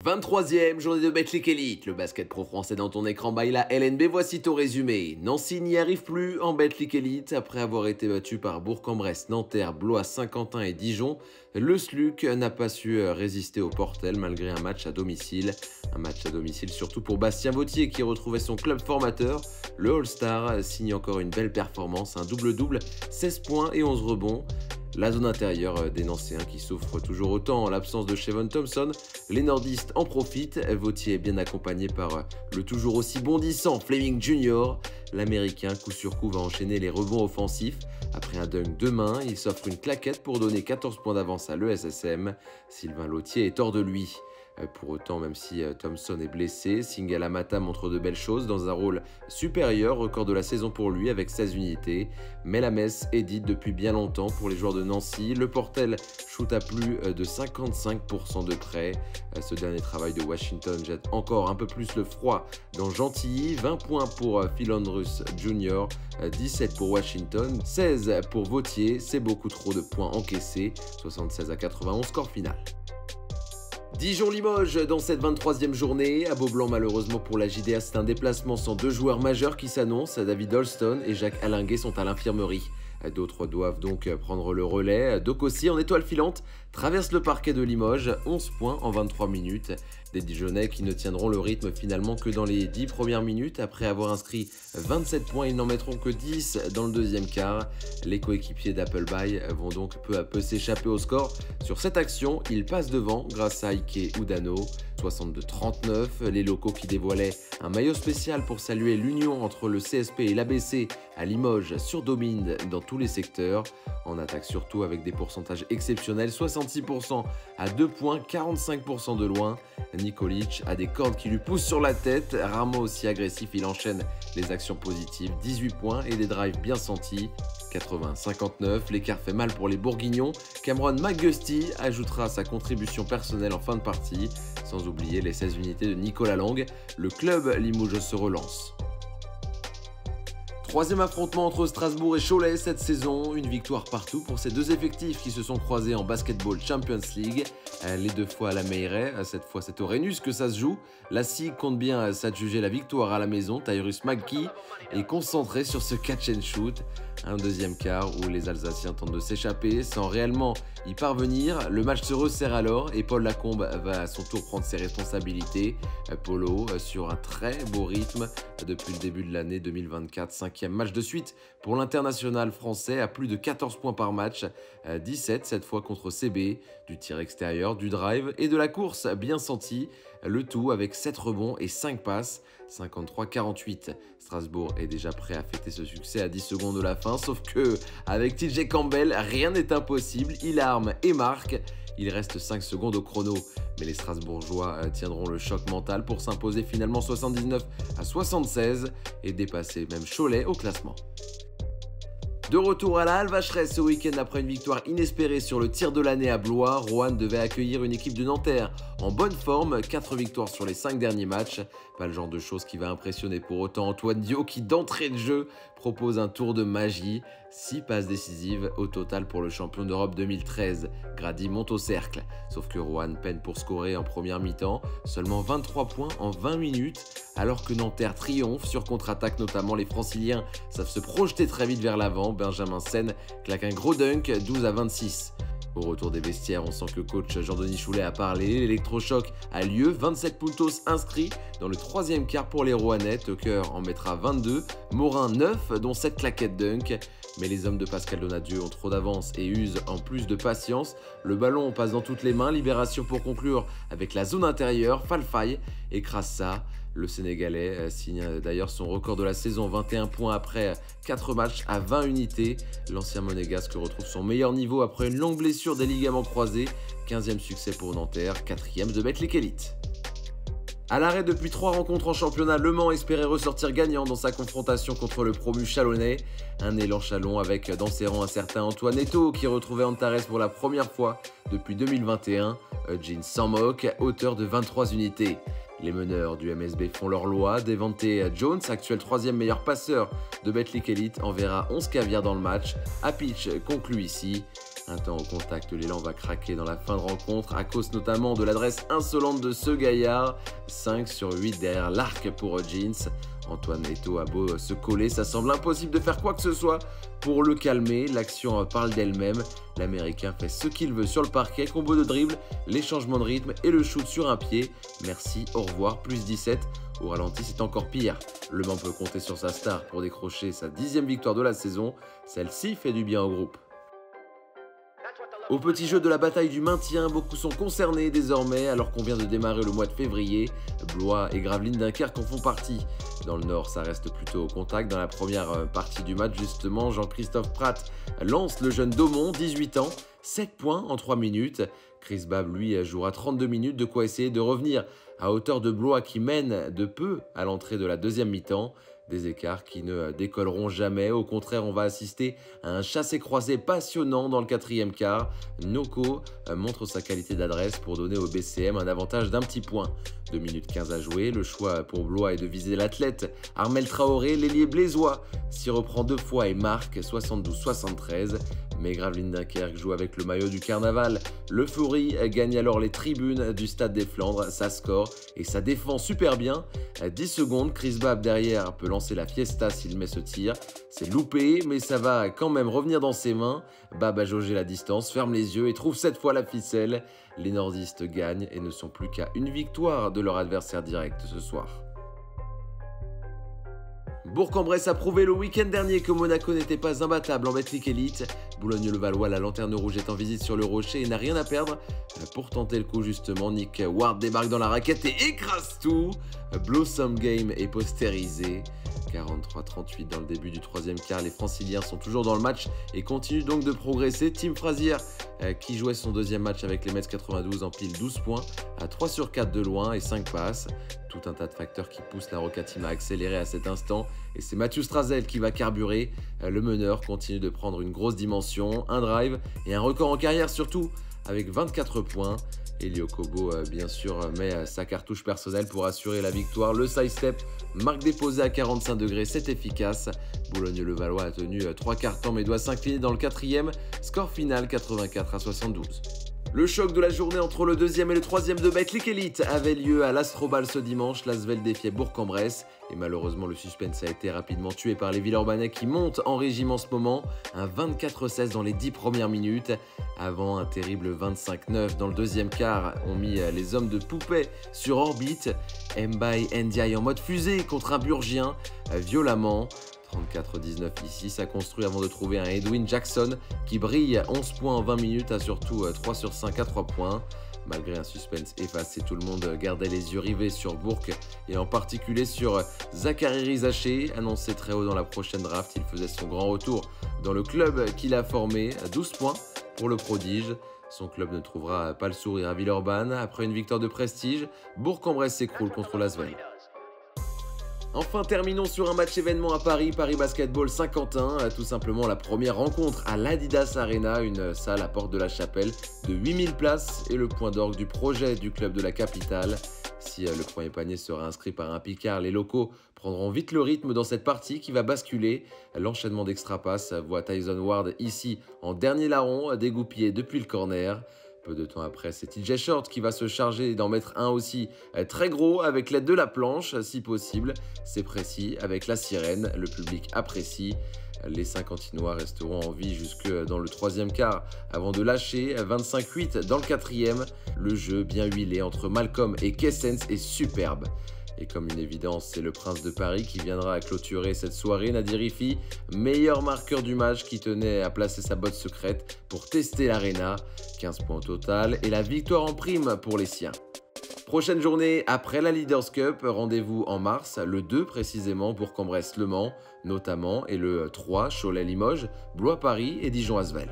23e journée de Betclic Elite, le basket pro français dans ton écran by la LNB, voici ton résumé. Nancy n'y arrive plus en Betclic Elite après avoir été battu par Bourg-en-Bresse, Nanterre, Blois, Saint-Quentin et Dijon. Le SLUC n'a pas su résister au Portel malgré un match à domicile. Un match à domicile surtout pour Bastien Vautier qui retrouvait son club formateur. Le All-Star signe encore une belle performance, un double-double, 16 points et 11 rebonds. La zone intérieure des Nancéens qui souffrent toujours autant en l'absence de Shevon Thompson. Les nordistes en profitent. Vautier est bien accompagné par le toujours aussi bondissant Fleming Jr. L'Américain coup sur coup va enchaîner les rebonds offensifs. Après un dunk de main, il s'offre une claquette pour donner 14 points d'avance à l'ESSM. Sylvain Lautier est hors de lui. Pour autant, même si Thompson est blessé, Singala Mata montre de belles choses dans un rôle supérieur, record de la saison pour lui avec 16 unités. Mais la messe est dite depuis bien longtemps pour les joueurs de Nancy. Le Portel shoot à plus de 55% de près. Ce dernier travail de Washington jette encore un peu plus le froid dans Gentilly. 20 points pour Philondrus Jr., 17 pour Washington, 16 pour Vautier. C'est beaucoup trop de points encaissés. 76-91 score final. Dijon-Limoges dans cette 23e journée. À Beaublanc, malheureusement pour la JDA, c'est un déplacement sans deux joueurs majeurs qui s'annoncent. David Holston et Jacques Allinguet sont à l'infirmerie. D'autres doivent donc prendre le relais. Dokossi en étoile filante traverse le parquet de Limoges, 11 points en 23 minutes. Des Dijonnais qui ne tiendront le rythme finalement que dans les 10 premières minutes. Après avoir inscrit 27 points, ils n'en mettront que 10 dans le deuxième quart. Les coéquipiers d'Appleby vont donc peu à peu s'échapper au score. Sur cette action, ils passent devant grâce à Ike Udano. 62-39, les locaux qui dévoilaient un maillot spécial pour saluer l'union entre le CSP et l'ABC à Limoges surdominent dans tous les secteurs. En attaque surtout avec des pourcentages exceptionnels, 66% à 2 points, 45% de loin. Nikolic a des cordes qui lui poussent sur la tête. Rarement aussi agressif, il enchaîne les actions positives, 18 points et des drives bien sentis. 80-59, l'écart fait mal pour les Bourguignons. Cameron McGusty ajoutera sa contribution personnelle en fin de partie, sans oublier les 16 unités de Nicolas Lang. Le club Limoges se relance. Troisième affrontement entre Strasbourg et Cholet cette saison, une victoire partout pour ces deux effectifs qui se sont croisés en Basketball Champions League. Les deux fois à la Meilleraie, cette fois c'est au Rhenus que ça se joue. La SIG compte bien s'adjuger la victoire à la maison. Tyrus McKee est concentré sur ce catch and shoot. Un deuxième quart où les Alsaciens tentent de s'échapper sans réellement y parvenir. Le match se resserre alors et Paul Lacombe va à son tour prendre ses responsabilités. Polo sur un très beau rythme depuis le début de l'année 2024. Cinquième match de suite pour l'international français à plus de 14 points par match. 17 cette fois contre CB. Du tir extérieur, du drive et de la course bien senti. Le tout avec 7 rebonds et 5 passes. 53-48. Strasbourg est déjà prêt à fêter ce succès à 10 secondes de la fin. Sauf que avec TJ Campbell, rien n'est impossible. Il arme et marque. Il reste 5 secondes au chrono. Mais les Strasbourgeois tiendront le choc mental pour s'imposer finalement 79-76 et dépasser même Cholet au classement. De retour à la Halle Vacheresse ce week-end après une victoire inespérée sur le tir de l'année à Blois, Roanne devait accueillir une équipe de Nanterre en bonne forme, 4 victoires sur les 5 derniers matchs. Pas le genre de choses qui va impressionner pour autant Antoine Dio qui d'entrée de jeu propose un tour de magie. 6 passes décisives au total pour le champion d'Europe 2013. Grady monte au cercle, sauf que Roanne peine pour scorer en première mi-temps, seulement 23 points en 20 minutes. Alors que Nanterre triomphe sur contre-attaque, notamment les franciliens savent se projeter très vite vers l'avant. Benjamin Sen claque un gros dunk, 12-26. Au retour des vestiaires, on sent que coach Jean-Denis Choulet a parlé. L'électrochoc a lieu, 27 puntos inscrits dans le troisième quart pour les Roannais. Tucker en mettra 22, Morin 9, dont 7 claquettes dunk. Mais les hommes de Pascal Donadieu ont trop d'avance et usent en plus de patience. Le ballon passe dans toutes les mains, libération pour conclure avec la zone intérieure. Falfay écrase ça. Le Sénégalais signe d'ailleurs son record de la saison, 21 points après 4 matchs à 20 unités. L'ancien monégasque retrouve son meilleur niveau après une longue blessure des ligaments croisés. 15e succès pour Nanterre, 4e de Betclic Elite. À l'arrêt depuis 3 rencontres en championnat, Le Mans espérait ressortir gagnant dans sa confrontation contre le promu Chalonnais. Un élan Chalon avec dans ses rangs un certain Antoine Eto'o qui retrouvait Antares pour la première fois depuis 2021. Eugene Samok, auteur de 23 unités. Les meneurs du MSB font leur loi. Devante Jones, actuel 3e meilleur passeur de Betclic Elite, enverra 11 caviars dans le match. Apitch conclut ici. Un temps au contact, l'élan va craquer dans la fin de rencontre à cause notamment de l'adresse insolente de ce gaillard. 5 sur 8 derrière l'arc pour Jeans. Antoine Eto'o a beau se coller, ça semble impossible de faire quoi que ce soit pour le calmer. L'action parle d'elle-même. L'Américain fait ce qu'il veut sur le parquet, combo de dribble, les changements de rythme et le shoot sur un pied. Merci, au revoir, plus 17. Au ralenti, c'est encore pire. Le Mans peut compter sur sa star pour décrocher sa 10e victoire de la saison. Celle-ci fait du bien au groupe. Au petit jeu de la bataille du maintien, beaucoup sont concernés désormais alors qu'on vient de démarrer le mois de février. Blois et Gravelines Dunkerque en font partie. Dans le Nord, ça reste plutôt au contact. Dans la première partie du match, justement, Jean-Christophe Pratt lance le jeune Daumont, 18 ans, 7 points en 3 minutes. Chris Babb, lui, jouera 32 minutes, de quoi essayer de revenir à hauteur de Blois qui mène de peu à l'entrée de la deuxième mi-temps. Des écarts qui ne décolleront jamais. Au contraire, on va assister à un chassé-croisé passionnant dans le quatrième quart. Noko montre sa qualité d'adresse pour donner au BCM un avantage d'un petit point. 2 minutes 15 à jouer. Le choix pour Blois est de viser l'athlète Armel Traoré, l'ailier blésois, s'y reprend 2 fois et marque 72-73. Mais Gravelines Dunkerque joue avec le maillot du carnaval. L'euphorie gagne alors les tribunes du Stade des Flandres. Ça score et ça défend super bien. 10 secondes, Chris Babb derrière peut lancer la fiesta s'il met ce tir. C'est loupé, mais ça va quand même revenir dans ses mains. Babb a jaugé la distance, ferme les yeux et trouve cette fois la ficelle. Les nordistes gagnent et ne sont plus qu'à une victoire de leur adversaire direct ce soir. Bourg-en-Bresse a prouvé le week-end dernier que Monaco n'était pas imbattable en Betclic Elite. Boulogne-le-Valois, la lanterne rouge, est en visite sur le rocher et n'a rien à perdre. Pour tenter le coup justement, Nick Ward débarque dans la raquette et écrase tout. Blossom Game est postérisé. 43-38 dans le début du troisième quart, les Franciliens sont toujours dans le match et continuent donc de progresser. Tim Frazier, qui jouait son deuxième match avec les Mets 92, empile 12 points à 3 sur 4 de loin et 5 passes. Tout un tas de facteurs qui poussent la Roca Team à accélérer à cet instant et c'est Mathieu Strazel qui va carburer. Le meneur continue de prendre une grosse dimension, un drive et un record en carrière surtout avec 24 points. Elio Kobo, bien sûr, met sa cartouche personnelle pour assurer la victoire. Le side-step, marque déposée à 45 degrés, c'est efficace. Boulogne-le-Valois a tenu 3 quarts temps mais doit s'incliner dans le quatrième. Score final 84-72. Le choc de la journée entre le deuxième et le troisième de Betclic Elite avait lieu à l'Astrobal ce dimanche. L'Asvel défiait Bourg-en-Bresse et malheureusement le suspense a été rapidement tué par les Villeurbanais qui montent en régime en ce moment. Un 24-16 dans les 10 premières minutes avant un terrible 25-9 dans le deuxième quart. On mis les hommes de Poupée sur orbite. Mbaye Ndiaye en mode fusée contre un Burgien violemment. 34-19 ici, ça construit avant de trouver un Edwin Jackson qui brille 11 points en 20 minutes, à surtout 3 sur 5 à 3 points. Malgré un suspense effacé, tout le monde gardait les yeux rivés sur Bourg et en particulier sur Zachary Rizaché, annoncé très haut dans la prochaine draft. Il faisait son grand retour dans le club qu'il a formé, 12 points pour le prodige. Son club ne trouvera pas le sourire à Villeurbanne. Après une victoire de prestige, Bourg-en-Bresse s'écroule contre l'Asvel. Enfin, terminons sur un match événement à Paris, Paris Basketball Saint-Quentin, tout simplement la première rencontre à l'Adidas Arena, une salle à Porte de la Chapelle de 8000 places et le point d'orgue du projet du club de la capitale. Si le premier panier sera inscrit par un Picard, les locaux prendront vite le rythme dans cette partie qui va basculer. L'enchaînement d'extra-passes voit Tyson Ward ici en dernier larron, dégoupillé depuis le corner. Peu de temps après, c'est TJ Short qui va se charger d'en mettre un aussi très gros avec l'aide de la planche, si possible. C'est précis, avec la sirène, le public apprécie. Les Saint-Quentinois resteront en vie jusque dans le troisième quart avant de lâcher 25-8 dans le quatrième. Le jeu bien huilé entre Malcolm et Kessens est superbe. Et comme une évidence, c'est le Prince de Paris qui viendra clôturer cette soirée. Nadir Rifi, meilleur marqueur du match qui tenait à placer sa botte secrète pour tester l'Arena. 15 points au total et la victoire en prime pour les siens. Prochaine journée après la Leaders Cup, rendez-vous en mars, le 2 précisément, Bourg-en-Bresse Le Mans notamment, et le 3 Cholet Limoges, Blois Paris et Dijon Asvel.